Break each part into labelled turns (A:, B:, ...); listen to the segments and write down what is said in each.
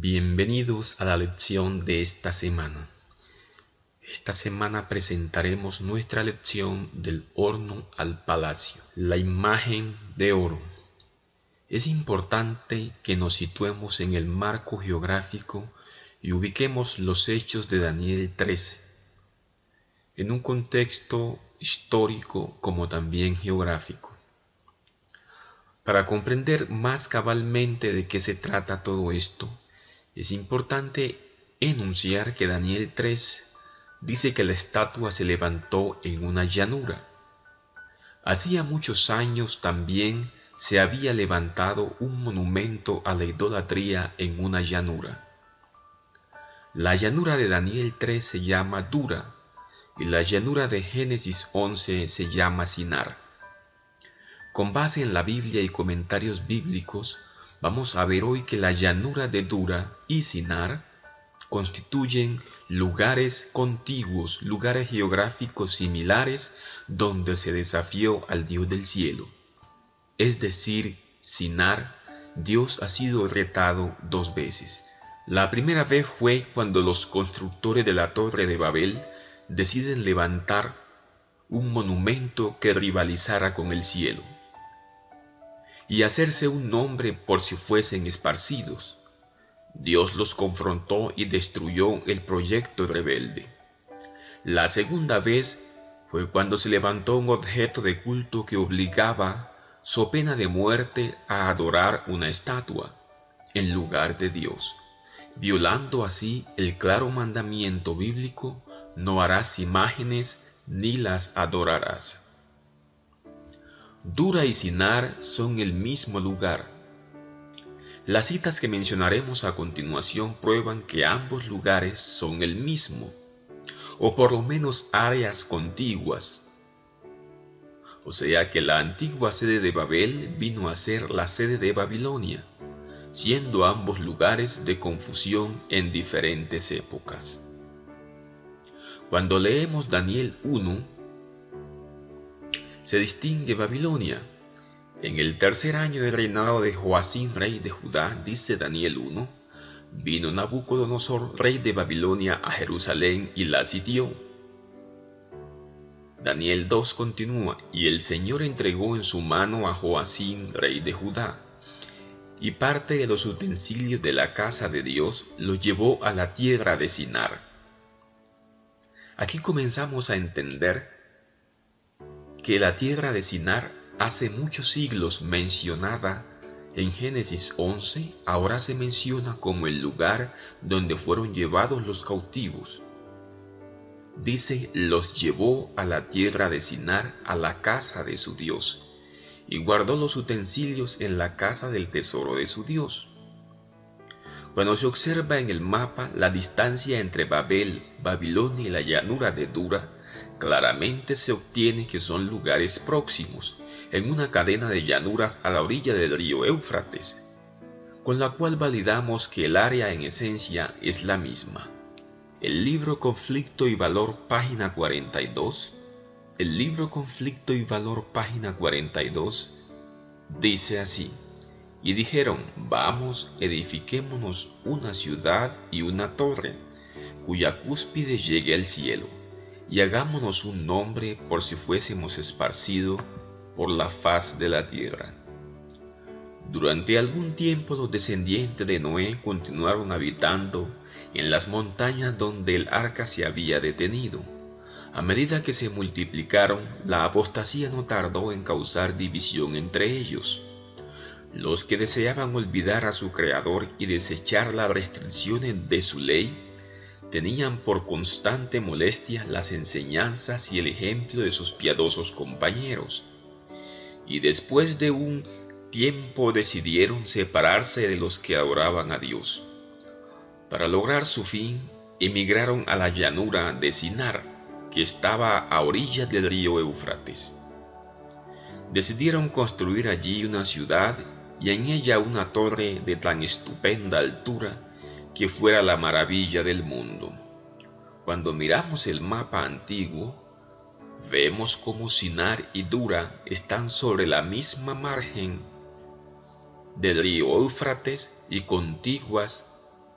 A: Bienvenidos a la lección de esta semana. Esta semana presentaremos nuestra lección del horno al palacio, la imagen de oro. Es importante que nos situemos en el marco geográfico y ubiquemos los hechos de Daniel 13, en un contexto histórico como también geográfico. Para comprender más cabalmente de qué se trata todo esto, es importante enunciar que Daniel 3 dice que la estatua se levantó en una llanura. Hacía muchos años también se había levantado un monumento a la idolatría en una llanura. La llanura de Daniel 3 se llama Dura y la llanura de Génesis 11 se llama Sinar. Con base en la Biblia y comentarios bíblicos, vamos a ver hoy que la llanura de Dura y Sinar constituyen lugares contiguos, lugares geográficos similares donde se desafió al Dios del cielo. Es decir, Sinar, Dios ha sido retado 2 veces. La primera vez fue cuando los constructores de la Torre de Babel deciden levantar un monumento que rivalizara con el cielo y hacerse un nombre por si fuesen esparcidos. Dios los confrontó y destruyó el proyecto rebelde. La segunda vez fue cuando se levantó un objeto de culto que obligaba, so pena de muerte, a adorar una estatua en lugar de Dios, violando así el claro mandamiento bíblico: no harás imágenes ni las adorarás. Dura y Sinar son el mismo lugar. Las citas que mencionaremos a continuación prueban que ambos lugares son el mismo, o por lo menos áreas contiguas. O sea que la antigua sede de Babel vino a ser la sede de Babilonia, siendo ambos lugares de confusión en diferentes épocas. Cuando leemos Daniel 1, se distingue Babilonia. En el tercer año del reinado de Joacim, rey de Judá, dice Daniel 1, vino Nabucodonosor, rey de Babilonia, a Jerusalén y la sitió. Daniel 2 continúa: y el Señor entregó en su mano a Joacim, rey de Judá, y parte de los utensilios de la casa de Dios los llevó a la tierra de Sinar. Aquí comenzamos a entender que la tierra de Sinar, hace muchos siglos mencionada en Génesis 11, ahora se menciona como el lugar donde fueron llevados los cautivos. Dice: los llevó a la tierra de Sinar, a la casa de su Dios, y guardó los utensilios en la casa del tesoro de su Dios. Cuando se observa en el mapa la distancia entre Babel, Babilonia y la llanura de Dura, claramente se obtiene que son lugares próximos, en una cadena de llanuras a la orilla del río Éufrates, con la cual validamos que el área en esencia es la misma. El libro Conflicto y Valor, página 42, dice así: y dijeron: vamos, edifiquémonos una ciudad y una torre, cuya cúspide llegue al cielo, y hagámonos un nombre por si fuésemos esparcidos por la faz de la tierra. Durante algún tiempo los descendientes de Noé continuaron habitando en las montañas donde el arca se había detenido. A medida que se multiplicaron, la apostasía no tardó en causar división entre ellos. Los que deseaban olvidar a su Creador y desechar las restricciones de su ley, tenían por constante molestia las enseñanzas y el ejemplo de sus piadosos compañeros, y después de un tiempo decidieron separarse de los que adoraban a Dios. Para lograr su fin, emigraron a la llanura de Sinar, que estaba a orillas del río Éufrates. Decidieron construir allí una ciudad y en ella una torre de tan estupenda altura que fuera la maravilla del mundo. Cuando miramos el mapa antiguo, vemos cómo Sinar y Dura están sobre la misma margen del río Éufrates y contiguas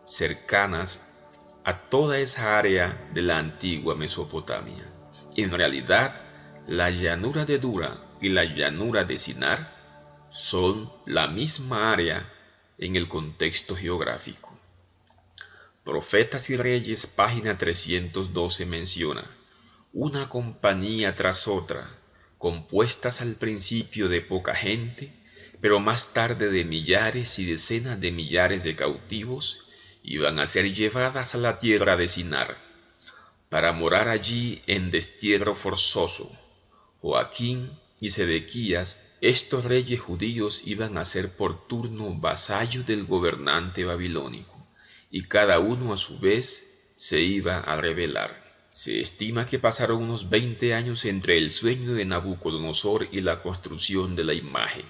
A: cercanas a toda esa área de la antigua Mesopotamia. En realidad, la llanura de Dura y la llanura de Sinar son la misma área en el contexto geográfico. Profetas y Reyes, página 312 menciona: una compañía tras otra, compuestas al principio de poca gente, pero más tarde de millares y decenas de millares de cautivos, iban a ser llevadas a la tierra de Sinar, para morar allí en destierro forzoso. Joaquín y Sedequías, estos reyes judíos, iban a ser por turno vasallos del gobernante babilónico, y cada uno a su vez se iba a rebelar. Se estima que pasaron unos 20 años entre el sueño de Nabucodonosor y la construcción de la imagen.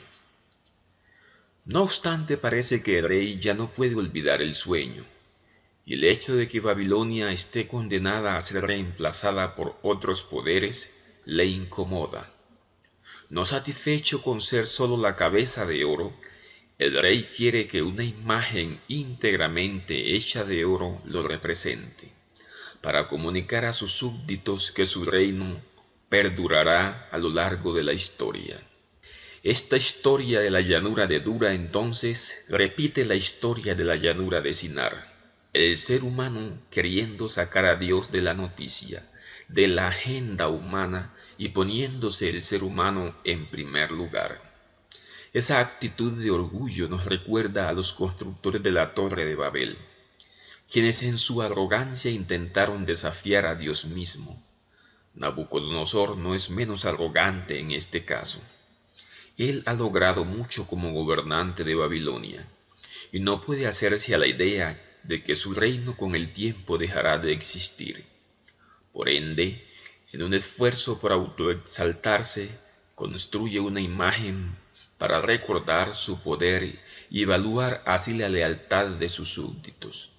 A: No obstante, parece que el rey ya no puede olvidar el sueño, y el hecho de que Babilonia esté condenada a ser reemplazada por otros poderes le incomoda. No satisfecho con ser solo la cabeza de oro, el rey quiere que una imagen íntegramente hecha de oro lo represente, para comunicar a sus súbditos que su reino perdurará a lo largo de la historia. Esta historia de la llanura de Dura entonces repite la historia de la llanura de Sinar, el ser humano queriendo sacar a Dios de la noticia, de la agenda humana, y poniéndose el ser humano en primer lugar. Esa actitud de orgullo nos recuerda a los constructores de la Torre de Babel, quienes en su arrogancia intentaron desafiar a Dios mismo. Nabucodonosor no es menos arrogante en este caso. Él ha logrado mucho como gobernante de Babilonia, y no puede hacerse a la idea de que su reino con el tiempo dejará de existir. Por ende, en un esfuerzo por autoexaltarse, construye una imagen para recordar su poder y evaluar así la lealtad de sus súbditos.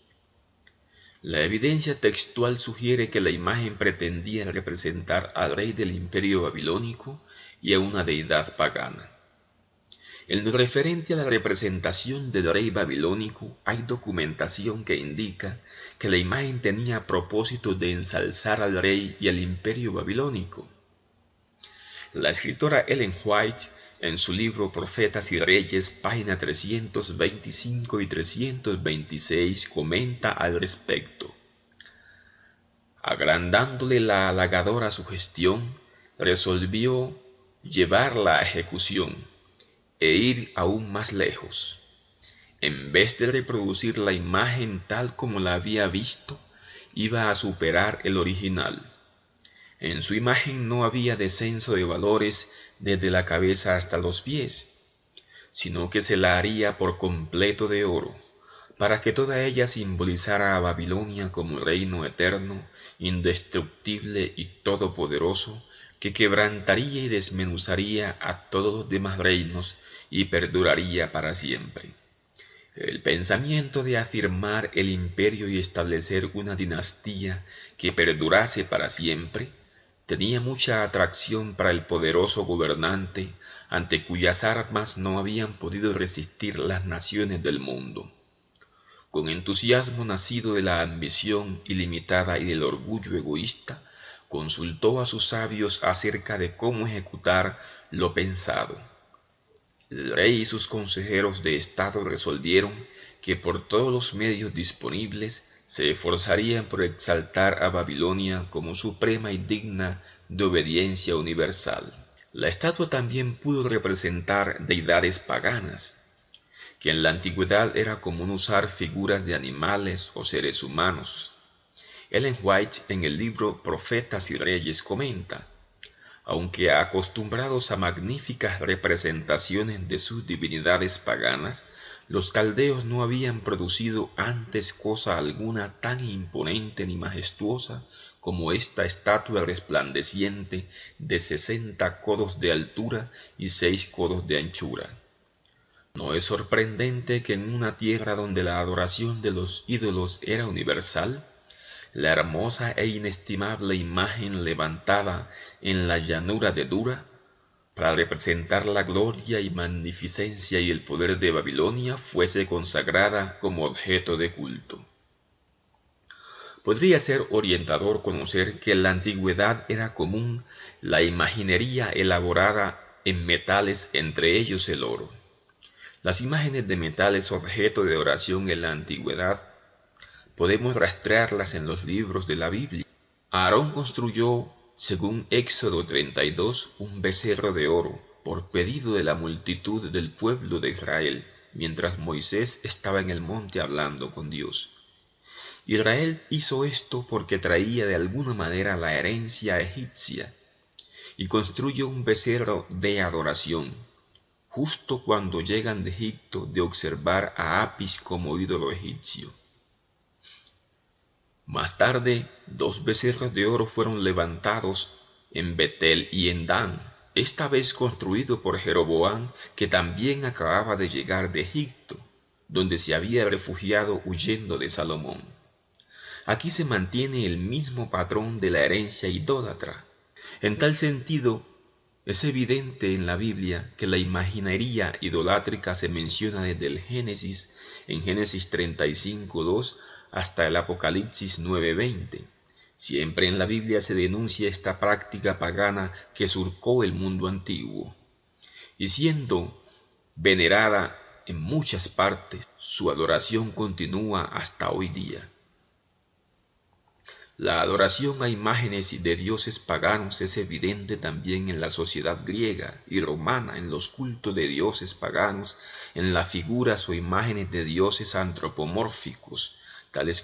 A: La evidencia textual sugiere que la imagen pretendía representar al rey del imperio babilónico y a una deidad pagana. En lo referente a la representación del rey babilónico, hay documentación que indica que la imagen tenía propósito de ensalzar al rey y al imperio babilónico. La escritora Ellen White, en su libro Profetas y Reyes, página 325 y 326, comenta al respecto. Agrandándole la halagadora sugestión, resolvió llevarla a ejecución e ir aún más lejos. En vez de reproducir la imagen tal como la había visto, iba a superar el original. En su imagen no había descenso de valores desde la cabeza hasta los pies, sino que se la haría por completo de oro, para que toda ella simbolizara a Babilonia como reino eterno, indestructible y todopoderoso, que quebrantaría y desmenuzaría a todos los demás reinos y perduraría para siempre. El pensamiento de afirmar el imperio y establecer una dinastía que perdurase para siempre tenía mucha atracción para el poderoso gobernante, ante cuyas armas no habían podido resistir las naciones del mundo. Con entusiasmo nacido de la ambición ilimitada y del orgullo egoísta, consultó a sus sabios acerca de cómo ejecutar lo pensado. El rey y sus consejeros de estado resolvieron que por todos los medios disponibles se esforzarían por exaltar a Babilonia como suprema y digna de obediencia universal. La estatua también pudo representar deidades paganas, que en la antigüedad era común usar figuras de animales o seres humanos. Ellen White, en el libro Profetas y Reyes, comenta: aunque acostumbrados a magníficas representaciones de sus divinidades paganas, los caldeos no habían producido antes cosa alguna tan imponente ni majestuosa como esta estatua resplandeciente de 60 codos de altura y 6 codos de anchura. ¿No es sorprendente que en una tierra donde la adoración de los ídolos era universal, la hermosa e inestimable imagen levantada en la llanura de Dura para representar la gloria y magnificencia y el poder de Babilonia, fuese consagrada como objeto de culto. Podría ser orientador conocer que en la antigüedad era común la imaginería elaborada en metales, entre ellos el oro. Las imágenes de metales objeto de oración en la antigüedad podemos rastrearlas en los libros de la Biblia. Aarón construyó, según Éxodo 32, un becerro de oro por pedido de la multitud del pueblo de Israel, mientras Moisés estaba en el monte hablando con Dios. Israel hizo esto porque traía de alguna manera la herencia egipcia y construye un becerro de adoración, justo cuando llegan de Egipto de observar a Apis como ídolo egipcio. Más tarde, 2 becerros de oro fueron levantados en Betel y en Dan, esta vez construido por Jeroboam, que también acababa de llegar de Egipto, donde se había refugiado huyendo de Salomón. Aquí se mantiene el mismo patrón de la herencia idólatra. En tal sentido, es evidente en la Biblia que la imaginería idolátrica se menciona desde el Génesis, en Génesis 35:2, hasta el Apocalipsis 9:20. Siempre en la Biblia se denuncia esta práctica pagana que surcó el mundo antiguo, y siendo venerada en muchas partes, su adoración continúa hasta hoy día. La adoración a imágenes de dioses paganos es evidente también en la sociedad griega y romana, en los cultos de dioses paganos, en las figuras o imágenes de dioses antropomórficos, tales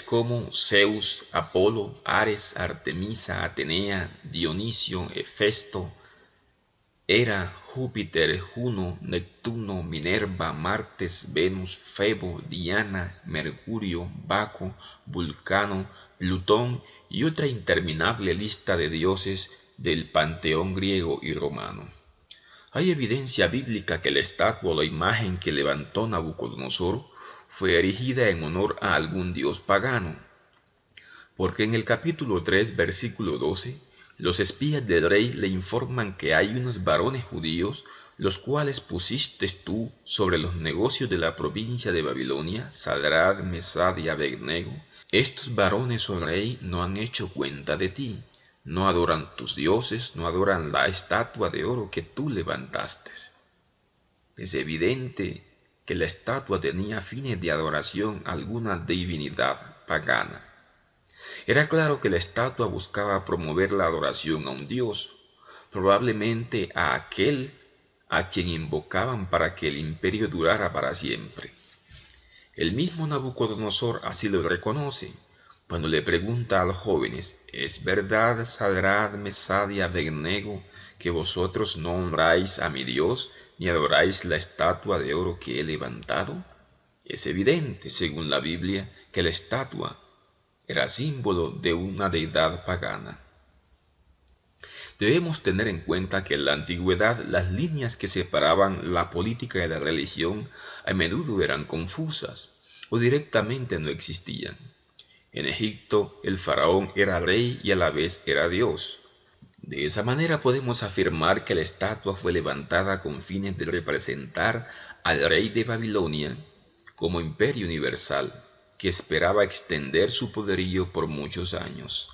A: como Zeus, Apolo, Ares, Artemisa, Atenea, Dionisio, Hefesto, Hera, Júpiter, Juno, Neptuno, Minerva, Martes, Venus, Febo, Diana, Mercurio, Baco, Vulcano, Plutón y otra interminable lista de dioses del panteón griego y romano. Hay evidencia bíblica que la estatua o la imagen que levantó Nabucodonosor fue erigida en honor a algún dios pagano, porque en el capítulo 3, versículo 12, los espías del rey le informan que hay unos varones judíos, los cuales pusiste tú sobre los negocios de la provincia de Babilonia, Sadrach, Mesach y Abednego. Estos varones, oh rey, no han hecho cuenta de ti, no adoran tus dioses, no adoran la estatua de oro que tú levantaste. Es evidente que la estatua tenía fines de adoración a alguna divinidad pagana. Era claro que la estatua buscaba promover la adoración a un dios, probablemente a aquel a quien invocaban para que el imperio durara para siempre. El mismo Nabucodonosor así lo reconoce cuando le pregunta a los jóvenes: ¿es verdad, Sadrach, Mesach y Abednego, que vosotros no honráis a mi Dios ni adoráis la estatua de oro que he levantado? Es evidente, según la Biblia, que la estatua era símbolo de una deidad pagana. Debemos tener en cuenta que en la antigüedad las líneas que separaban la política de la religión a menudo eran confusas o directamente no existían. En Egipto el faraón era rey y a la vez era Dios. De esa manera podemos afirmar que la estatua fue levantada con fines de representar al rey de Babilonia como imperio universal, que esperaba extender su poderío por muchos años.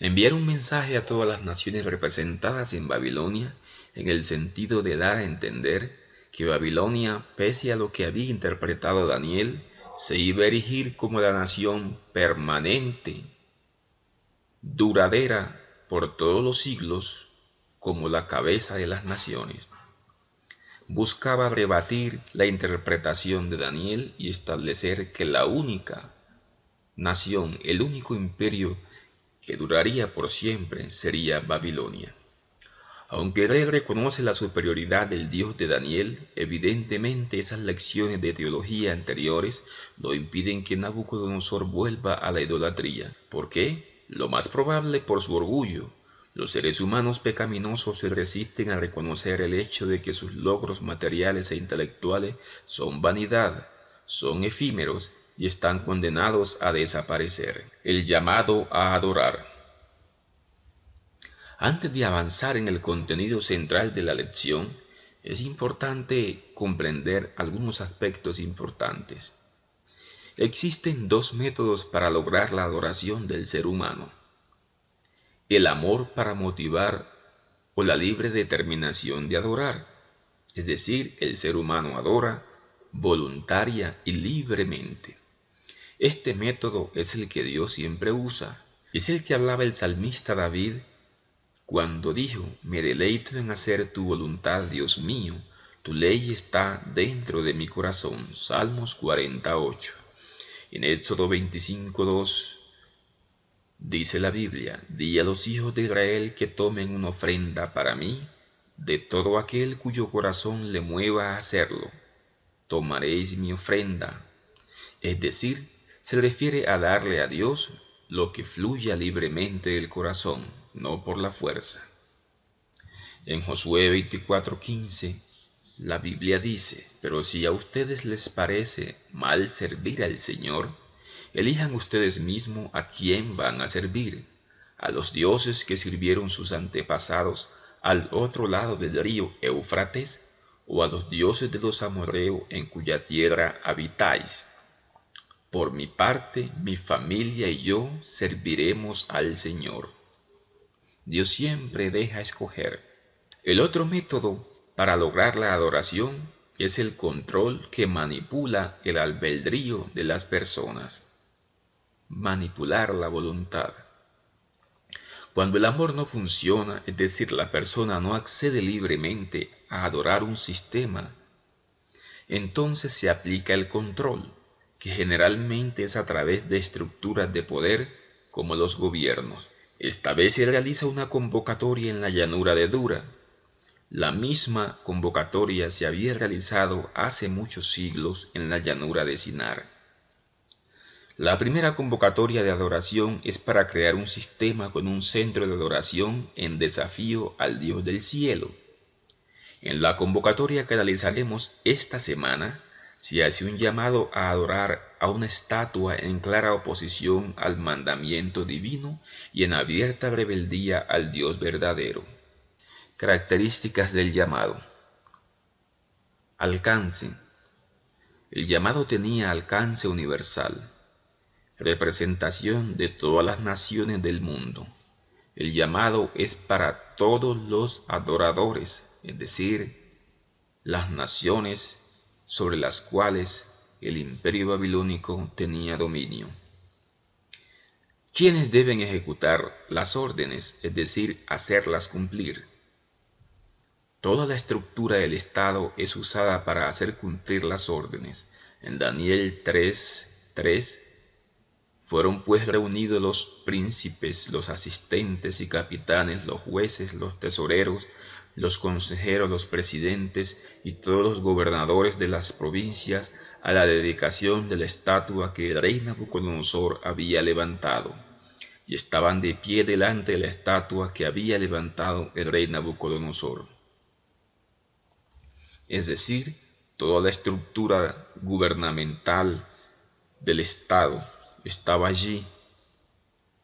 A: Enviar un mensaje a todas las naciones representadas en Babilonia, en el sentido de dar a entender que Babilonia, pese a lo que había interpretado Daniel, se iba a erigir como la nación permanente, duradera por todos los siglos, como la cabeza de las naciones. Buscaba rebatir la interpretación de Daniel y establecer que la única nación, el único imperio que duraría por siempre, sería Babilonia. Aunque el rey reconoce la superioridad del Dios de Daniel, evidentemente esas lecciones de teología anteriores no impiden que Nabucodonosor vuelva a la idolatría. ¿Por qué? Lo más probable por su orgullo. Los seres humanos pecaminosos se resisten a reconocer el hecho de que sus logros materiales e intelectuales son vanidad, son efímeros y están condenados a desaparecer. El llamado a adorar. Antes de avanzar en el contenido central de la lección, es importante comprender algunos aspectos importantes. Existen dos métodos para lograr la adoración del ser humano: el amor para motivar o la libre determinación de adorar. Es decir, el ser humano adora voluntaria y libremente. Este método es el que Dios siempre usa. Es el que hablaba el salmista David cuando dijo: me deleito en hacer tu voluntad, Dios mío, tu ley está dentro de mi corazón. Salmos 48. En Éxodo 25:2 dice la Biblia: di a los hijos de Israel que tomen una ofrenda para mí, de todo aquel cuyo corazón le mueva a hacerlo, tomaréis mi ofrenda. Es decir, se refiere a darle a Dios lo que fluya libremente del corazón, no por la fuerza. En Josué 24:15, la Biblia dice: pero si a ustedes les parece mal servir al Señor, elijan ustedes mismos a quién van a servir, a los dioses que sirvieron sus antepasados al otro lado del río Éufrates, o a los dioses de los amorreos en cuya tierra habitáis. Por mi parte, mi familia y yo serviremos al Señor. Dios siempre deja escoger. El otro método para lograr la adoración es el control que manipula el albedrío de las personas. Manipular la voluntad. Cuando el amor no funciona, es decir, la persona no accede libremente a adorar un sistema, entonces se aplica el control, que generalmente es a través de estructuras de poder como los gobiernos. Esta vez se realiza una convocatoria en la llanura de Dura. La misma convocatoria se había realizado hace muchos siglos en la llanura de Sinar. La primera convocatoria de adoración es para crear un sistema con un centro de adoración en desafío al Dios del cielo. En la convocatoria que realizaremos esta semana, se hace un llamado a adorar a una estatua en clara oposición al mandamiento divino y en abierta rebeldía al Dios verdadero. Características del llamado. Alcance. El llamado tenía alcance universal. Representación de todas las naciones del mundo. El llamado es para todos los adoradores, es decir, las naciones sobre las cuales el imperio babilónico tenía dominio. ¿Quiénes deben ejecutar las órdenes, es decir, hacerlas cumplir? Toda la estructura del Estado es usada para hacer cumplir las órdenes. En Daniel 3:3 fueron pues reunidos los príncipes, los asistentes y capitanes, los jueces, los tesoreros, los consejeros, los presidentes y todos los gobernadores de las provincias a la dedicación de la estatua que el rey Nabucodonosor había levantado. Y estaban de pie delante de la estatua que había levantado el rey Nabucodonosor. Es decir, toda la estructura gubernamental del Estado estaba allí,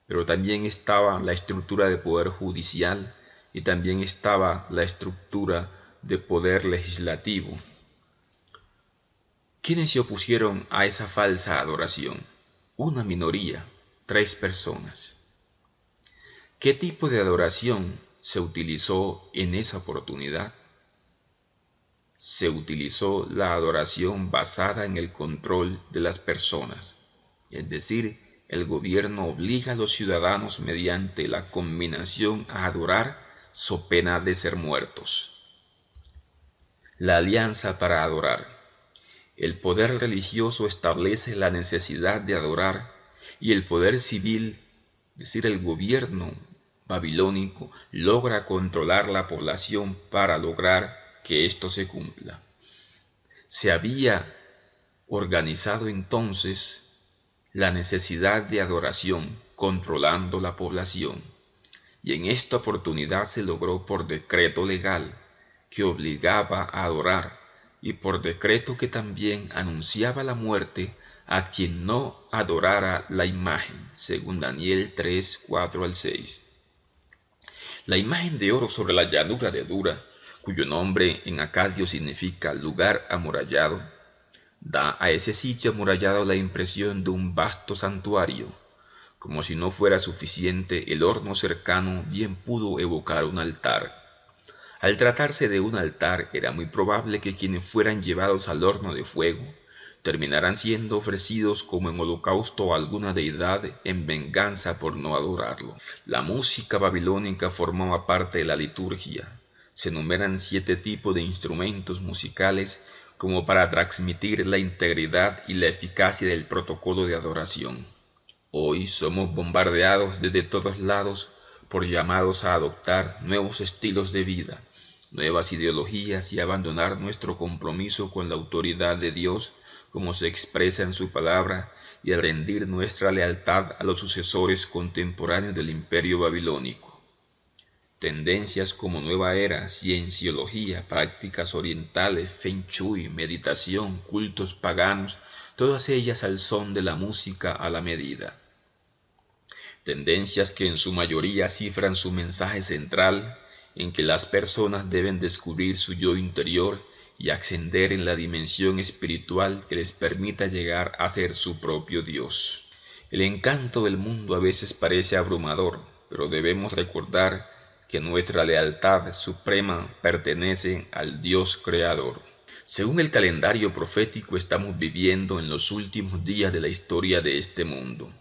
A: pero también estaba la estructura de poder judicial y también estaba la estructura de poder legislativo. ¿Quiénes se opusieron a esa falsa adoración? Una minoría, 3 personas. ¿Qué tipo de adoración se utilizó en esa oportunidad? Se utilizó la adoración basada en el control de las personas, es decir, el gobierno obliga a los ciudadanos mediante la conminación a adorar so pena de ser muertos. La alianza para adorar. El poder religioso establece la necesidad de adorar y el poder civil, es decir, el gobierno babilónico, logra controlar la población para lograr que esto se cumpla. Se había organizado entonces la necesidad de adoración controlando la población, y en esta oportunidad se logró por decreto legal que obligaba a adorar y por decreto que también anunciaba la muerte a quien no adorara la imagen, según Daniel 3:4-6. La imagen de oro sobre la llanura de Dura, cuyo nombre en acadio significa lugar amurallado, da a ese sitio amurallado la impresión de un vasto santuario. Como si no fuera suficiente, el horno cercano bien pudo evocar un altar. Al tratarse de un altar, era muy probable que quienes fueran llevados al horno de fuego terminaran siendo ofrecidos como en holocausto a alguna deidad en venganza por no adorarlo. La música babilónica formaba parte de la liturgia. Se enumeran 7 tipos de instrumentos musicales como para transmitir la integridad y la eficacia del protocolo de adoración. Hoy somos bombardeados desde todos lados por llamados a adoptar nuevos estilos de vida, nuevas ideologías y abandonar nuestro compromiso con la autoridad de Dios como se expresa en su palabra, y a rendir nuestra lealtad a los sucesores contemporáneos del imperio babilónico. Tendencias como nueva era, cienciología, prácticas orientales, feng shui, meditación, cultos paganos, todas ellas al son de la música a la medida. Tendencias que en su mayoría cifran su mensaje central en que las personas deben descubrir su yo interior y ascender en la dimensión espiritual que les permita llegar a ser su propio Dios. El encanto del mundo a veces parece abrumador, pero debemos recordar que nuestra lealtad suprema pertenece al Dios creador. Según el calendario profético, estamos viviendo en los últimos días de la historia de este mundo.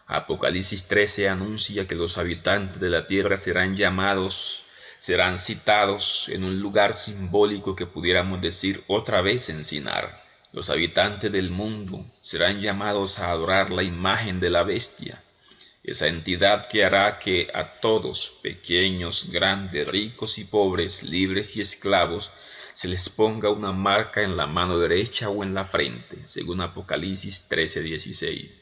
A: Apocalipsis 13 anuncia que los habitantes de la tierra serán citados en un lugar simbólico que pudiéramos decir otra vez en Sinar. Los habitantes del mundo serán llamados a adorar la imagen de la bestia, esa entidad que hará que a todos, pequeños, grandes, ricos y pobres, libres y esclavos, se les ponga una marca en la mano derecha o en la frente, según Apocalipsis 13:16.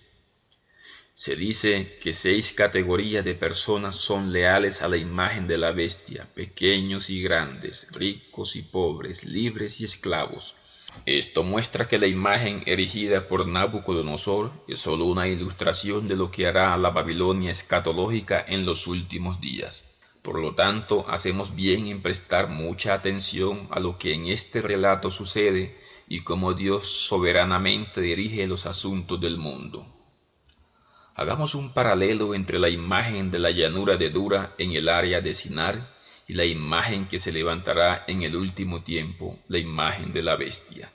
A: Se dice que 6 categorías de personas son leales a la imagen de la bestia, pequeños y grandes, ricos y pobres, libres y esclavos. Esto muestra que la imagen erigida por Nabucodonosor es solo una ilustración de lo que hará la Babilonia escatológica en los últimos días. Por lo tanto, hacemos bien en prestar mucha atención a lo que en este relato sucede y cómo Dios soberanamente dirige los asuntos del mundo. Hagamos un paralelo entre la imagen de la llanura de Dura en el área de Sinar y la imagen que se levantará en el último tiempo, la imagen de la bestia.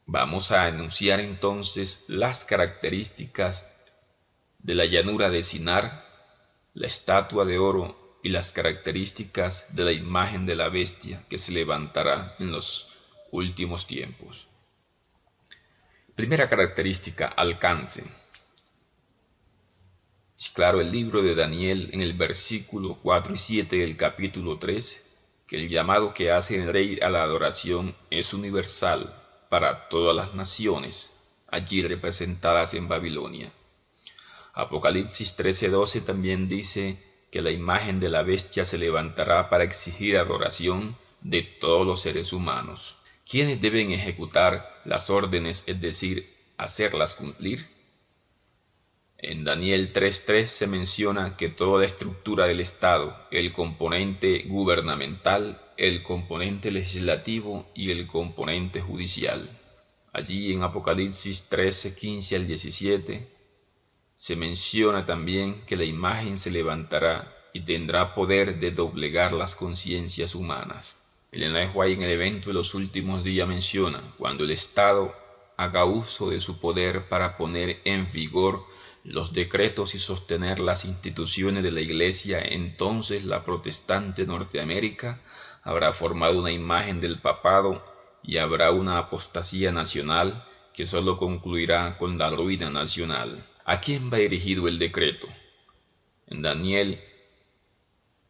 A: Vamos a enunciar entonces las características de la llanura de Sinar, la estatua de oro y las características de la imagen de la bestia que se levantará en los últimos tiempos. Primera característica, alcance. Es claro el libro de Daniel en el versículo 4 y 7 del capítulo 3, que el llamado que hace el rey a la adoración es universal para todas las naciones allí representadas en Babilonia. Apocalipsis 13:12 también dice que la imagen de la bestia se levantará para exigir adoración de todos los seres humanos. ¿Quiénes deben ejecutar las órdenes, es decir, hacerlas cumplir? En Daniel 3:3 se menciona que toda la estructura del Estado, el componente gubernamental, el componente legislativo y el componente judicial. Allí en Apocalipsis 13:15 al 17 se menciona también que la imagen se levantará y tendrá poder de doblegar las conciencias humanas. Elena G. White en el evento de los últimos días menciona: cuando el Estado haga uso de su poder para poner en vigor los decretos y sostener las instituciones de la Iglesia, entonces la protestante Norteamérica habrá formado una imagen del papado y habrá una apostasía nacional que solo concluirá con la ruina nacional. ¿A quién va dirigido el decreto? En Daniel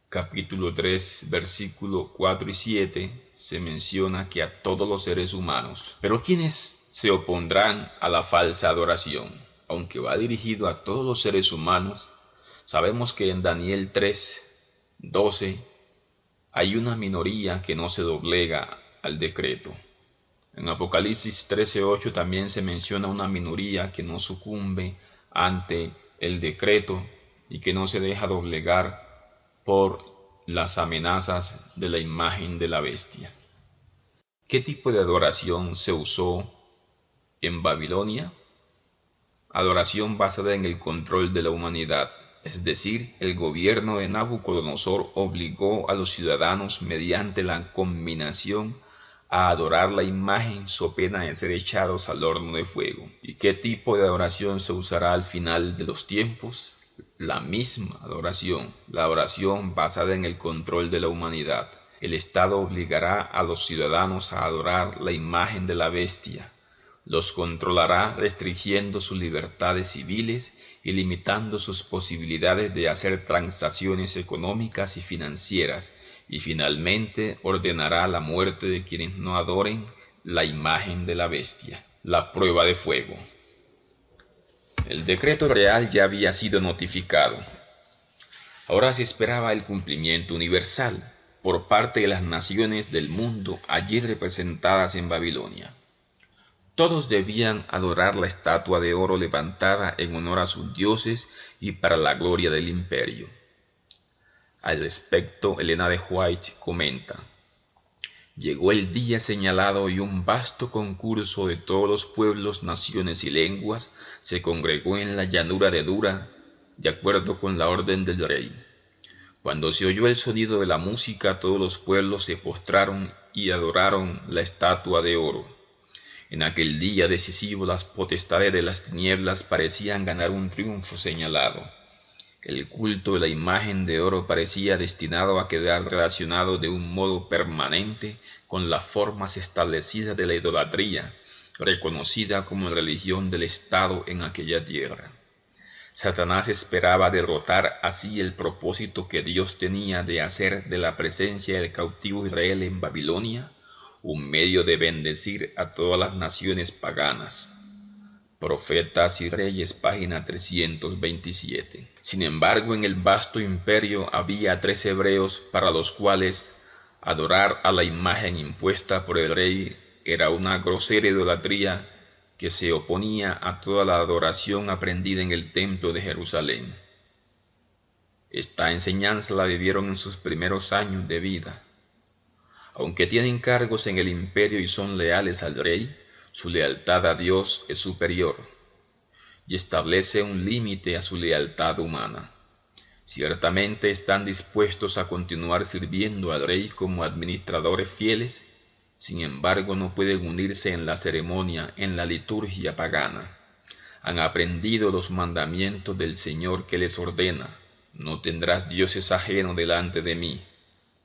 A: capítulo 3, versículo 4 y 7 se menciona que a todos los seres humanos. Pero ¿quiénes se opondrán a la falsa adoración? Aunque va dirigido a todos los seres humanos, sabemos que en Daniel 3:12 hay una minoría que no se doblega al decreto. En Apocalipsis 13:8 también se menciona una minoría que no sucumbe ante el decreto y que no se deja doblegar por las amenazas de la imagen de la bestia. ¿Qué tipo de adoración se usó en Babilonia? Adoración basada en el control de la humanidad, es decir, el gobierno de Nabucodonosor obligó a los ciudadanos mediante la combinación a adorar la imagen so pena de ser echados al horno de fuego. ¿Y qué tipo de adoración se usará al final de los tiempos? La misma adoración, la adoración basada en el control de la humanidad. El Estado obligará a los ciudadanos a adorar la imagen de la bestia. Los controlará restringiendo sus libertades civiles y limitando sus posibilidades de hacer transacciones económicas y financieras, y finalmente ordenará la muerte de quienes no adoren la imagen de la bestia. La prueba de fuego. El decreto real ya había sido notificado. Ahora se esperaba el cumplimiento universal por parte de las naciones del mundo allí representadas en Babilonia. Todos debían adorar la estatua de oro levantada en honor a sus dioses y para la gloria del imperio. Al respecto, Elena de White comenta: llegó el día señalado y un vasto concurso de todos los pueblos, naciones y lenguas se congregó en la llanura de Dura, de acuerdo con la orden del rey. Cuando se oyó el sonido de la música, todos los pueblos se postraron y adoraron la estatua de oro. En aquel día decisivo las potestades de las tinieblas parecían ganar un triunfo señalado. El culto de la imagen de oro parecía destinado a quedar relacionado de un modo permanente con las formas establecidas de la idolatría, reconocida como religión del Estado en aquella tierra. Satanás esperaba derrotar así el propósito que Dios tenía de hacer de la presencia del cautivo Israel en Babilonia un medio de bendecir a todas las naciones paganas. Profetas y Reyes, página 327. Sin embargo, en el vasto imperio había 3 hebreos para los cuales adorar a la imagen impuesta por el rey era una grosera idolatría que se oponía a toda la adoración aprendida en el templo de Jerusalén. Esta enseñanza la vivieron en sus primeros años de vida. Aunque tienen cargos en el imperio y son leales al rey, su lealtad a Dios es superior y establece un límite a su lealtad humana. Ciertamente están dispuestos a continuar sirviendo al rey como administradores fieles, sin embargo no pueden unirse en la ceremonia, en la liturgia pagana. Han aprendido los mandamientos del Señor que les ordena: no tendrás dioses ajenos delante de mí.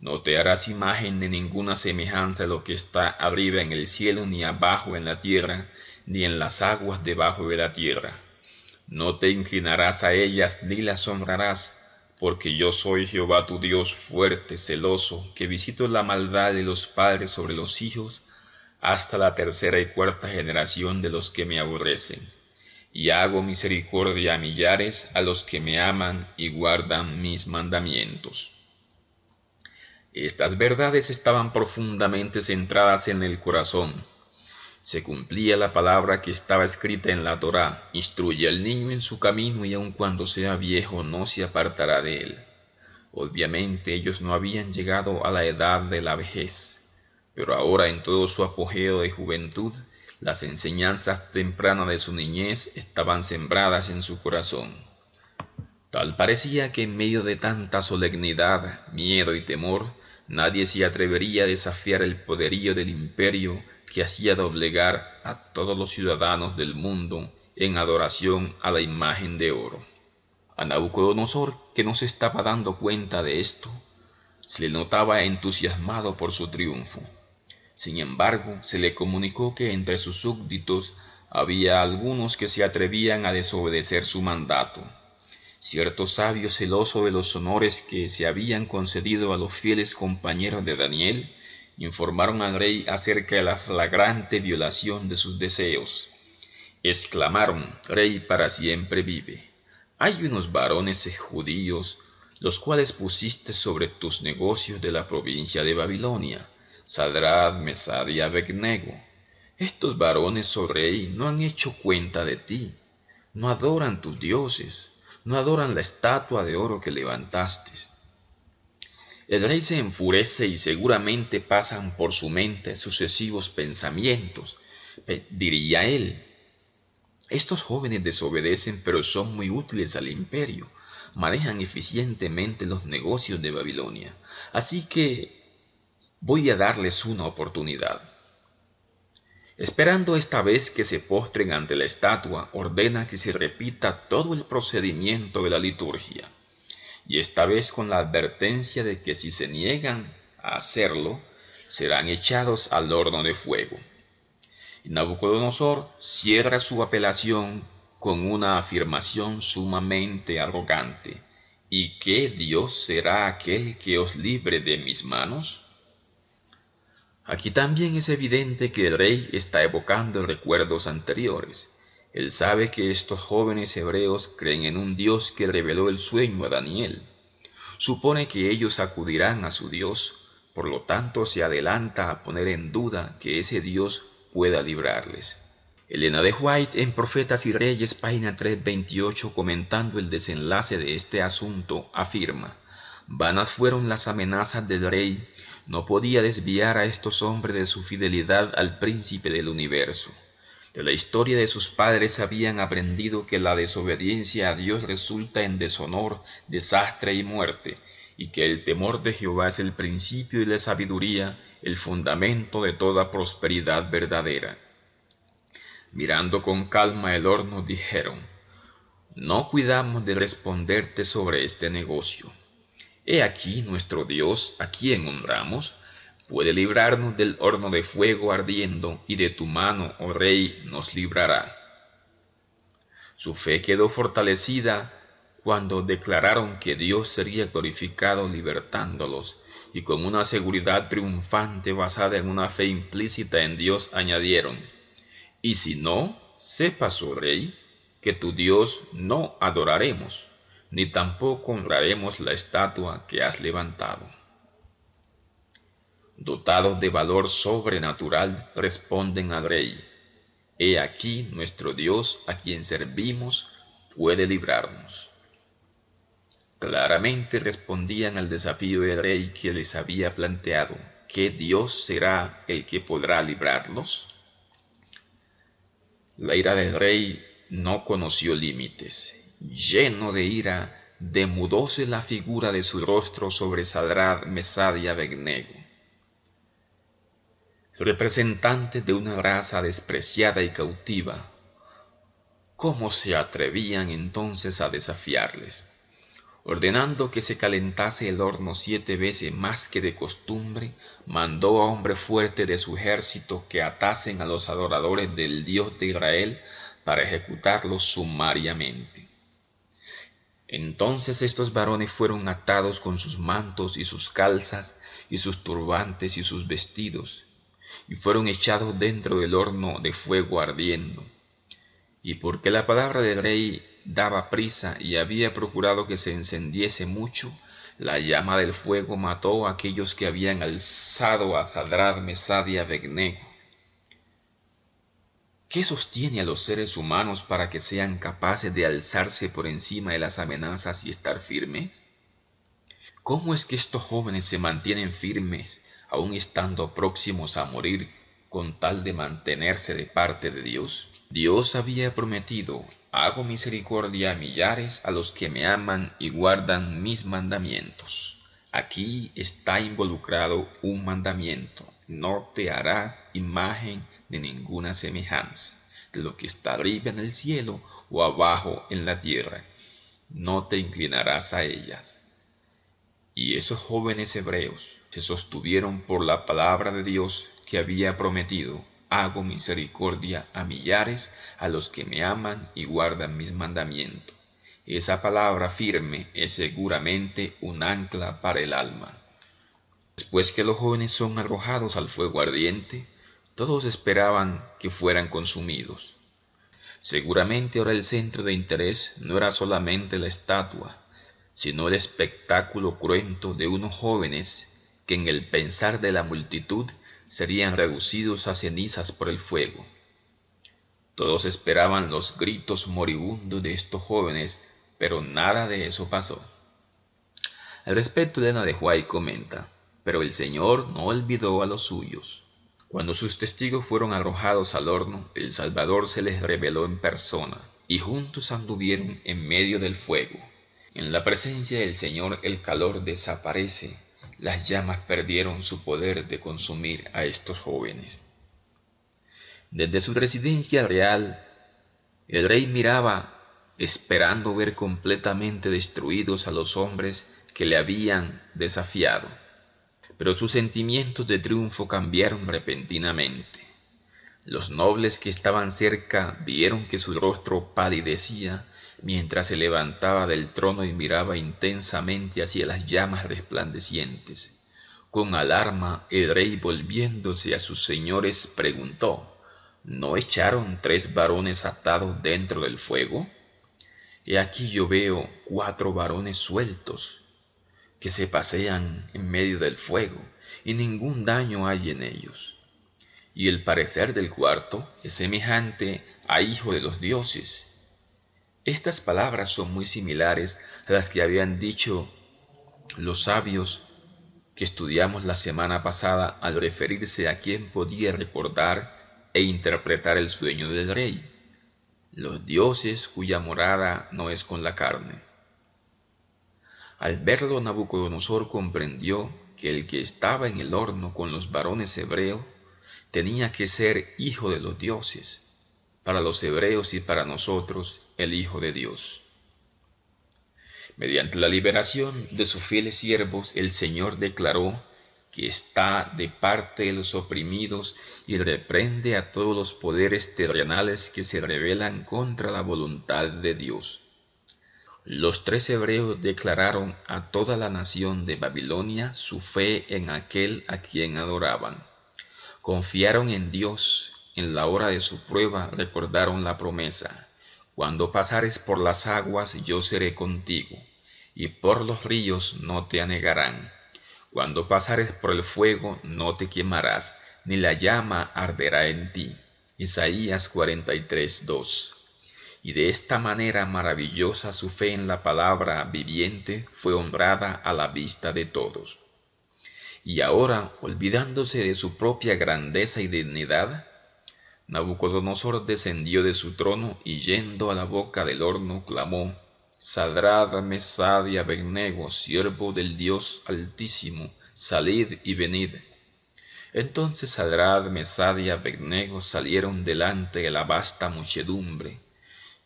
A: No te harás imagen de ninguna semejanza de lo que está arriba en el cielo, ni abajo en la tierra, ni en las aguas debajo de la tierra. No te inclinarás a ellas ni las honrarás, porque yo soy Jehová tu Dios fuerte, celoso, que visito la maldad de los padres sobre los hijos, hasta la 3ª y 4ª generación de los que me aborrecen. Y hago misericordia a millares, a los que me aman y guardan mis mandamientos. Estas verdades estaban profundamente centradas en el corazón. Se cumplía la palabra que estaba escrita en la Torá: instruye al niño en su camino y aun cuando sea viejo no se apartará de él. Obviamente ellos no habían llegado a la edad de la vejez, pero ahora en todo su apogeo de juventud, las enseñanzas tempranas de su niñez estaban sembradas en su corazón. Tal parecía que en medio de tanta solemnidad, miedo y temor, nadie se atrevería a desafiar el poderío del imperio que hacía doblegar a todos los ciudadanos del mundo en adoración a la imagen de oro. A Nabucodonosor, que no se estaba dando cuenta de esto, se le notaba entusiasmado por su triunfo. Sin embargo, se le comunicó que entre sus súbditos había algunos que se atrevían a desobedecer su mandato. Cierto sabio celoso de los honores que se habían concedido a los fieles compañeros de Daniel, informaron al rey acerca de la flagrante violación de sus deseos. Exclamaron: Rey para siempre vive. Hay unos varones judíos, los cuales pusiste sobre tus negocios de la provincia de Babilonia, Sadrach, Mesach y Abednego. Estos varones, oh rey, no han hecho cuenta de ti, no adoran tus dioses, no adoran la estatua de oro que levantaste. El rey se enfurece y seguramente pasan por su mente sucesivos pensamientos. Diría él: estos jóvenes desobedecen pero son muy útiles al imperio, manejan eficientemente los negocios de Babilonia, así que voy a darles una oportunidad. Esperando esta vez que se postren ante la estatua, ordena que se repita todo el procedimiento de la liturgia, y esta vez con la advertencia de que si se niegan a hacerlo, serán echados al horno de fuego. Y Nabucodonosor cierra su apelación con una afirmación sumamente arrogante: ¿y qué Dios será aquel que os libre de mis manos? Aquí también es evidente que el rey está evocando recuerdos anteriores. Él sabe que estos jóvenes hebreos creen en un Dios que reveló el sueño a Daniel. Supone que ellos acudirán a su Dios, por lo tanto se adelanta a poner en duda que ese Dios pueda librarles. Elena de White, en Profetas y Reyes, página 328, comentando el desenlace de este asunto, afirma: vanas fueron las amenazas del rey, no podía desviar a estos hombres de su fidelidad al príncipe del universo. De la historia de sus padres habían aprendido que la desobediencia a Dios resulta en deshonor, desastre y muerte, y que el temor de Jehová es el principio de la sabiduría, el fundamento de toda prosperidad verdadera. Mirando con calma el horno, dijeron: no cuidamos de responderte sobre este negocio. He aquí nuestro Dios, a quien honramos, puede librarnos del horno de fuego ardiendo, y de tu mano, oh rey, nos librará. Su fe quedó fortalecida cuando declararon que Dios sería glorificado libertándolos, y con una seguridad triunfante basada en una fe implícita en Dios añadieron: y si no, sepas, oh rey, que tu Dios no adoraremos, ni tampoco honraremos la estatua que has levantado. Dotados de valor sobrenatural, responden al rey: he aquí nuestro Dios, a quien servimos, puede librarnos. Claramente respondían al desafío del rey que les había planteado: ¿qué Dios será el que podrá librarlos? La ira del rey no conoció límites. Lleno de ira, demudóse la figura de su rostro sobre Sadrach, Mesach y Abednego, representantes de una raza despreciada y cautiva. ¿Cómo se atrevían entonces a desafiarles? Ordenando que se calentase el horno 7 veces más que de costumbre, mandó a hombres fuertes de su ejército que atasen a los adoradores del Dios de Israel para ejecutarlos sumariamente. Entonces estos varones fueron atados con sus mantos y sus calzas y sus turbantes y sus vestidos, y fueron echados dentro del horno de fuego ardiendo. Y porque la palabra del rey daba prisa y había procurado que se encendiese mucho, la llama del fuego mató a aquellos que habían alzado a Sadrach, Mesach y Abednego. ¿Qué sostiene a los seres humanos para que sean capaces de alzarse por encima de las amenazas y estar firmes? ¿Cómo es que estos jóvenes se mantienen firmes, aun estando próximos a morir, con tal de mantenerse de parte de Dios? Dios había prometido: hago misericordia a millares, a los que me aman y guardan mis mandamientos. Aquí está involucrado un mandamiento: no te harás imagen de ninguna semejanza, de lo que está arriba en el cielo o abajo en la tierra. No te inclinarás a ellas. Y esos jóvenes hebreos se sostuvieron por la palabra de Dios que había prometido: hago misericordia a millares, a los que me aman y guardan mis mandamientos. Esa palabra firme es seguramente un ancla para el alma. Después que los jóvenes son arrojados al fuego ardiente, todos esperaban que fueran consumidos. Seguramente ahora el centro de interés no era solamente la estatua, sino el espectáculo cruento de unos jóvenes que en el pensar de la multitud serían reducidos a cenizas por el fuego. Todos esperaban los gritos moribundos de estos jóvenes, pero nada de eso pasó. Al respecto, Elena de White comenta: pero el Señor no olvidó a los suyos. Cuando sus testigos fueron arrojados al horno, el Salvador se les reveló en persona, y juntos anduvieron en medio del fuego. En la presencia del Señor el calor desaparece, las llamas perdieron su poder de consumir a estos jóvenes. Desde su residencia real, el rey miraba, esperando ver completamente destruidos a los hombres que le habían desafiado. Pero sus sentimientos de triunfo cambiaron repentinamente. Los nobles que estaban cerca vieron que su rostro palidecía mientras se levantaba del trono y miraba intensamente hacia las llamas resplandecientes. Con alarma, el rey, volviéndose a sus señores, preguntó: ¿no echaron 3 varones atados dentro del fuego? He aquí yo veo 4 varones sueltos, que se pasean en medio del fuego, y ningún daño hay en ellos. Y el parecer del cuarto es semejante a hijo de los dioses. Estas palabras son muy similares a las que habían dicho los sabios que estudiamos la semana pasada al referirse a quién podía recordar e interpretar el sueño del rey: los dioses cuya morada no es con la carne. Al verlo, Nabucodonosor comprendió que el que estaba en el horno con los varones hebreos tenía que ser hijo de los dioses, para los hebreos y para nosotros el Hijo de Dios. Mediante la liberación de sus fieles siervos, el Señor declaró que está de parte de los oprimidos y reprende a todos los poderes terrenales que se rebelan contra la voluntad de Dios. Los 3 hebreos declararon a toda la nación de Babilonia su fe en aquel a quien adoraban. Confiaron en Dios. En la hora de su prueba recordaron la promesa: cuando pasares por las aguas, yo seré contigo, y por los ríos no te anegarán. Cuando pasares por el fuego, no te quemarás, ni la llama arderá en ti. Isaías 43:2. Y de esta manera maravillosa su fe en la palabra viviente fue honrada a la vista de todos. Y ahora, olvidándose de su propia grandeza y dignidad, Nabucodonosor descendió de su trono y, yendo a la boca del horno, clamó: Sadrad, Mesad y Abednego, siervo del Dios Altísimo, salid y venid. Entonces Sadrad, Mesad y Abednego salieron delante de la vasta muchedumbre,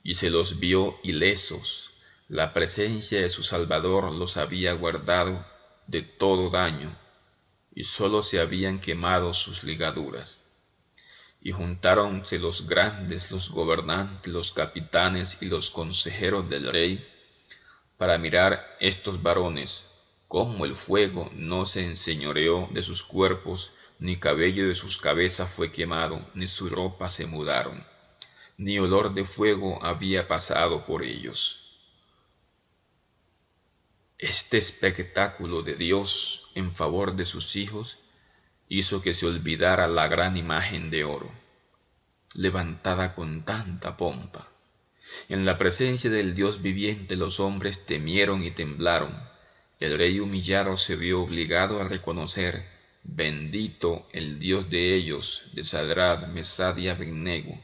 A: y se los vio ilesos. La presencia de su Salvador los había guardado de todo daño, y sólo se habían quemado sus ligaduras. Y juntáronse los grandes, los gobernantes, los capitanes y los consejeros del rey, para mirar estos varones, cómo el fuego no se enseñoreó de sus cuerpos, ni cabello de sus cabezas fue quemado, ni su ropa se mudaron, ni olor de fuego había pasado por ellos. Este espectáculo de Dios en favor de sus hijos hizo que se olvidara la gran imagen de oro, levantada con tanta pompa. En la presencia del Dios viviente los hombres temieron y temblaron. El rey humillado se vio obligado a reconocer: bendito el Dios de ellos, de Sadrad, Mesad y Abednego,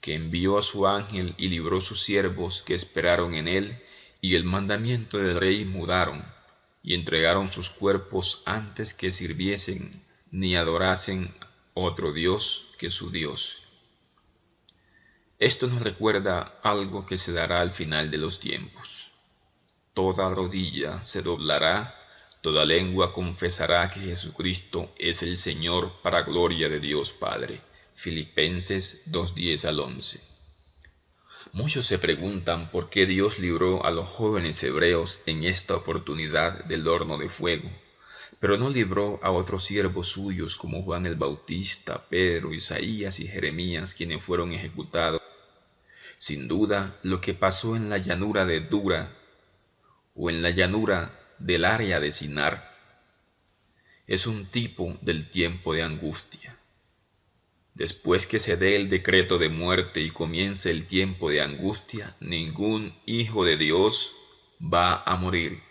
A: que envió a su ángel y libró sus siervos que esperaron en él, y el mandamiento del rey mudaron, y entregaron sus cuerpos antes que sirviesen ni adorasen otro Dios que su Dios. Esto nos recuerda algo que se dará al final de los tiempos. Toda rodilla se doblará, toda lengua confesará que Jesucristo es el Señor, para gloria de Dios Padre. Filipenses 2:10-11. Muchos se preguntan por qué Dios libró a los jóvenes hebreos en esta oportunidad del horno de fuego, pero no libró a otros siervos suyos como Juan el Bautista, Pedro, Isaías y Jeremías, quienes fueron ejecutados. Sin duda, lo que pasó en la llanura de Dura o en la llanura del área de Sinar es un tipo del tiempo de angustia. Después que se dé el decreto de muerte y comience el tiempo de angustia, ningún hijo de Dios va a morir.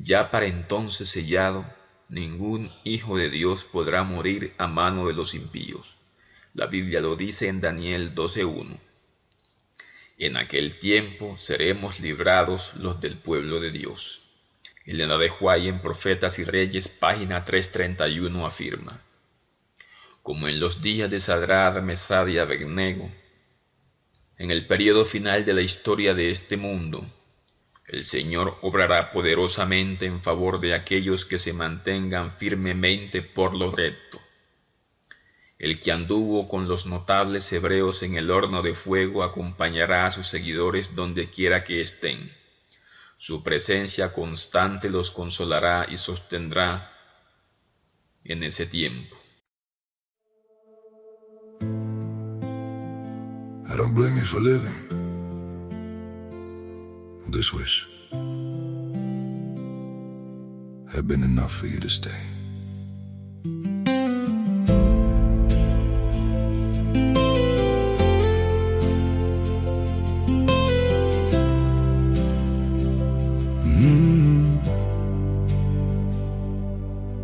A: Ya para entonces sellado, ningún hijo de Dios podrá morir a mano de los impíos. La Biblia lo dice en Daniel 12:1. En aquel tiempo seremos librados los del pueblo de Dios. Elena de White en Profetas y Reyes, página 331 afirma: como en los días de Sadrad, Mesad y Abednego, en el período final de la historia de este mundo, el Señor obrará poderosamente en favor de aquellos que se mantengan firmemente por lo recto. El que anduvo con los notables hebreos en el horno de fuego acompañará a sus seguidores donde quiera que estén. Su presencia constante los consolará y sostendrá en ese tiempo.
B: I don't blame you for living this wish had been enough for you to stay.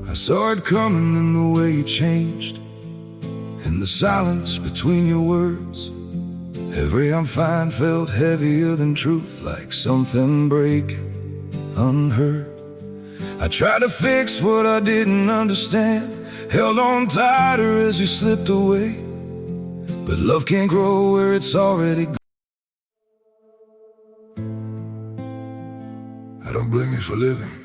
B: I saw it coming in the way you changed, in the silence between your words. Every I'm fine felt heavier than truth, like something breaking unheard. I tried to fix what I didn't understand, held on tighter as you slipped away. But love can't grow where it's already gone. I don't blame you for living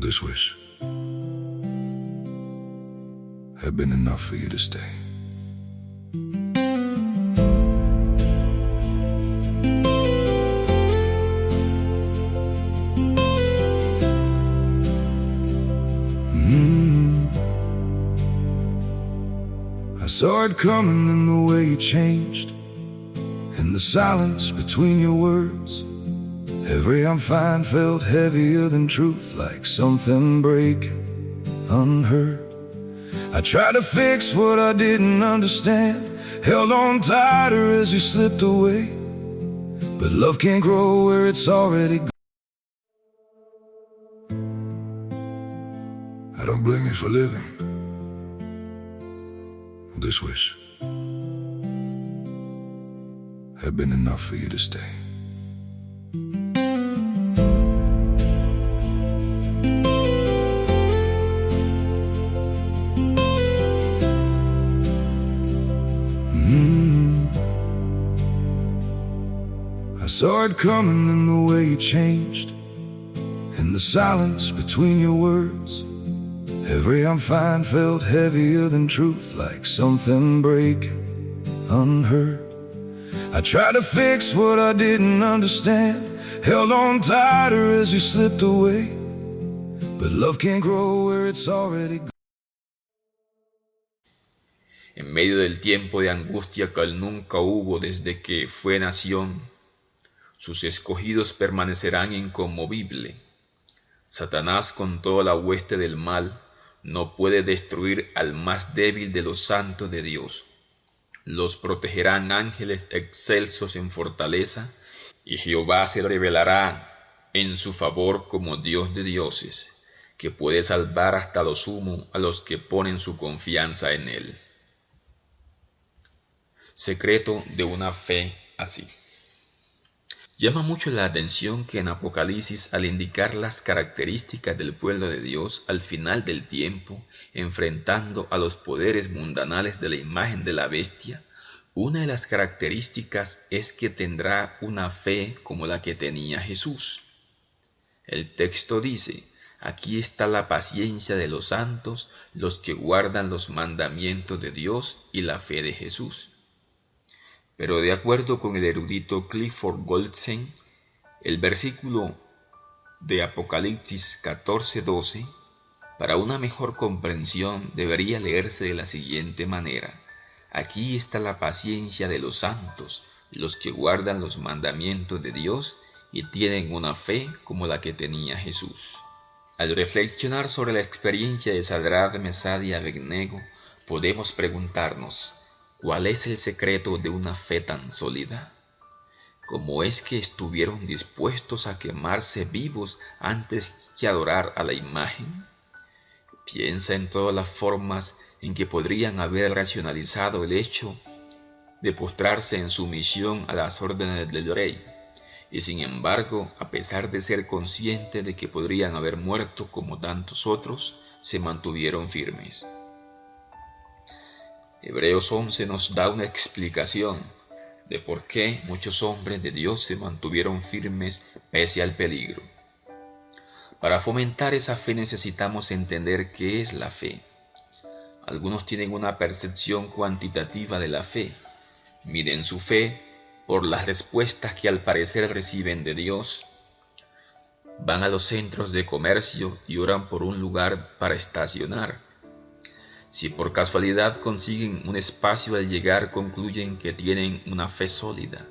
B: this wish had been enough for you to stay. I saw it coming in the way you changed, in the silence between your words. Every I'm fine felt heavier than truth, like something breaking unheard. I tried to fix what I didn't understand, held on tighter as you slipped away. But love can't grow where it's already gone. I don't blame you for living this wish had been enough for you to stay. I saw it coming in the way you changed, in the silence between your words. Every I'm fine felt heavier than truth, like something breaking unheard. I tried to fix what I didn't understand, held on tighter as you slipped away. But love can't grow where it's already gone.
A: En medio del tiempo de angustia que nunca hubo desde que fue nación, sus escogidos permanecerán inconmovibles. Satanás con toda la hueste del mal no puede destruir al más débil de los santos de Dios. Los protegerán ángeles excelsos en fortaleza, y Jehová se revelará en su favor como Dios de dioses, que puede salvar hasta lo sumo a los que ponen su confianza en él. Secreto de una fe así. Llama mucho la atención que en Apocalipsis, al indicar las características del pueblo de Dios al final del tiempo, enfrentando a los poderes mundanales de la imagen de la bestia, una de las características es que tendrá una fe como la que tenía Jesús. El texto dice: aquí está la paciencia de los santos, los que guardan los mandamientos de Dios y la fe de Jesús. Pero de acuerdo con el erudito Clifford Goldstein, el versículo de Apocalipsis 14:12, para una mejor comprensión debería leerse de la siguiente manera: aquí está la paciencia de los santos, los que guardan los mandamientos de Dios y tienen una fe como la que tenía Jesús. Al reflexionar sobre la experiencia de Sadrad, Mesad y Abednego, podemos preguntarnos: ¿cuál es el secreto de una fe tan sólida? ¿Cómo es que estuvieron dispuestos a quemarse vivos antes que adorar a la imagen? Piensa en todas las formas en que podrían haber racionalizado el hecho de postrarse en sumisión a las órdenes del rey, y sin embargo, a pesar de ser conscientes de que podrían haber muerto como tantos otros, se mantuvieron firmes. Hebreos 11 nos da una explicación de por qué muchos hombres de Dios se mantuvieron firmes pese al peligro. Para fomentar esa fe necesitamos entender qué es la fe. Algunos tienen una percepción cuantitativa de la fe. Miden su fe por las respuestas que al parecer reciben de Dios. Van a los centros de comercio y oran por un lugar para estacionar. Si por casualidad consiguen un espacio al llegar, concluyen que tienen una fe sólida.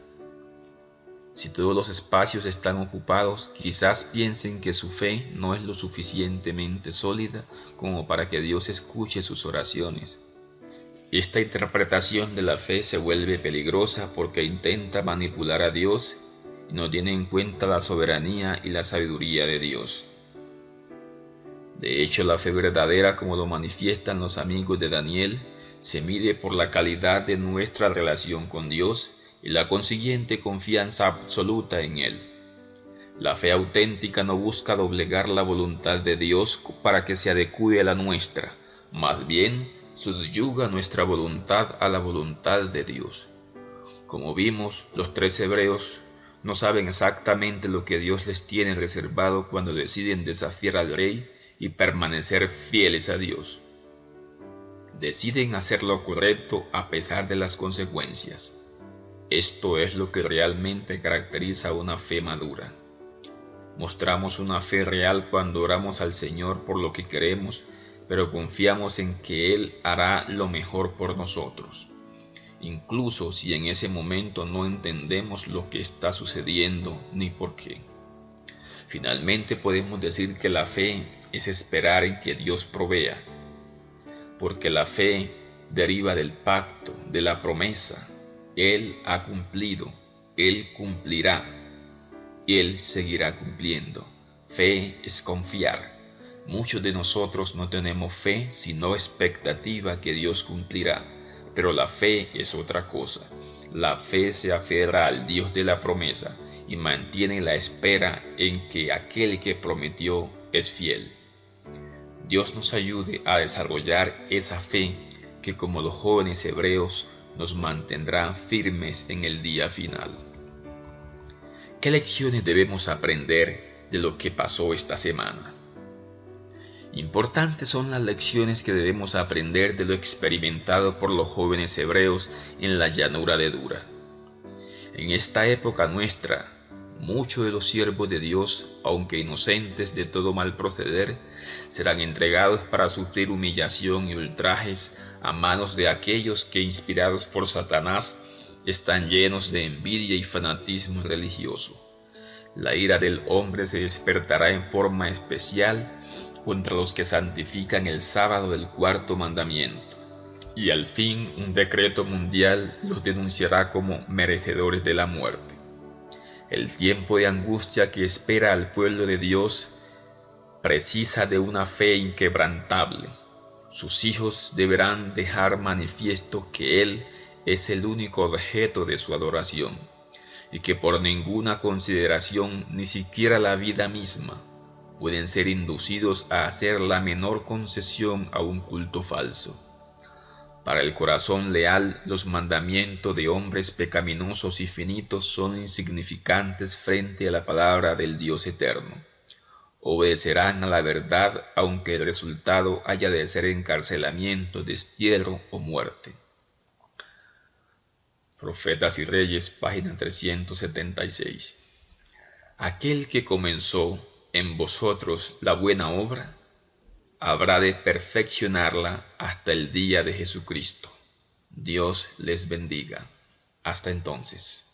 A: Si todos los espacios están ocupados, quizás piensen que su fe no es lo suficientemente sólida como para que Dios escuche sus oraciones. Esta interpretación de la fe se vuelve peligrosa porque intenta manipular a Dios y no tiene en cuenta la soberanía y la sabiduría de Dios. De hecho, la fe verdadera, como lo manifiestan los amigos de Daniel, se mide por la calidad de nuestra relación con Dios y la consiguiente confianza absoluta en Él. La fe auténtica no busca doblegar la voluntad de Dios para que se adecue a la nuestra, más bien subyuga nuestra voluntad a la voluntad de Dios. Como vimos, los 3 hebreos no saben exactamente lo que Dios les tiene reservado cuando deciden desafiar al rey y permanecer fieles a Dios. Deciden hacer lo correcto a pesar de las consecuencias. Esto es lo que realmente caracteriza una fe madura. Mostramos una fe real cuando oramos al Señor por lo que queremos, pero confiamos en que Él hará lo mejor por nosotros, incluso si en ese momento no entendemos lo que está sucediendo ni por qué. Finalmente podemos decir que la fe es esperar en que Dios provea, porque la fe deriva del pacto, de la promesa. Él ha cumplido, Él cumplirá, Él seguirá cumpliendo. Fe es confiar. Muchos de nosotros no tenemos fe, sino expectativa que Dios cumplirá, pero la fe es otra cosa. La fe se aferra al Dios de la promesa y mantiene la espera en que aquel que prometió es fiel. Dios nos ayude a desarrollar esa fe que, como los jóvenes hebreos, nos mantendrá firmes en el día final. ¿Qué lecciones debemos aprender de lo que pasó esta semana? Importantes son las lecciones que debemos aprender de lo experimentado por los jóvenes hebreos en la llanura de Dura. En esta época nuestra, muchos de los siervos de Dios, aunque inocentes de todo mal proceder, serán entregados para sufrir humillación y ultrajes a manos de aquellos que, inspirados por Satanás, están llenos de envidia y fanatismo religioso. La ira del hombre se despertará en forma especial contra los que santifican el sábado del 4º mandamiento, y al fin un decreto mundial los denunciará como merecedores de la muerte. El tiempo de angustia que espera al pueblo de Dios precisa de una fe inquebrantable. Sus hijos deberán dejar manifiesto que Él es el único objeto de su adoración, y que por ninguna consideración, ni siquiera la vida misma, pueden ser inducidos a hacer la menor concesión a un culto falso. Para el corazón leal, los mandamientos de hombres pecaminosos y finitos son insignificantes frente a la palabra del Dios eterno. Obedecerán a la verdad, aunque el resultado haya de ser encarcelamiento, destierro o muerte. Profetas y Reyes, página 376. Aquel que comenzó en vosotros la buena obra, habrá de perfeccionarla hasta el día de Jesucristo. Dios les bendiga. Hasta entonces.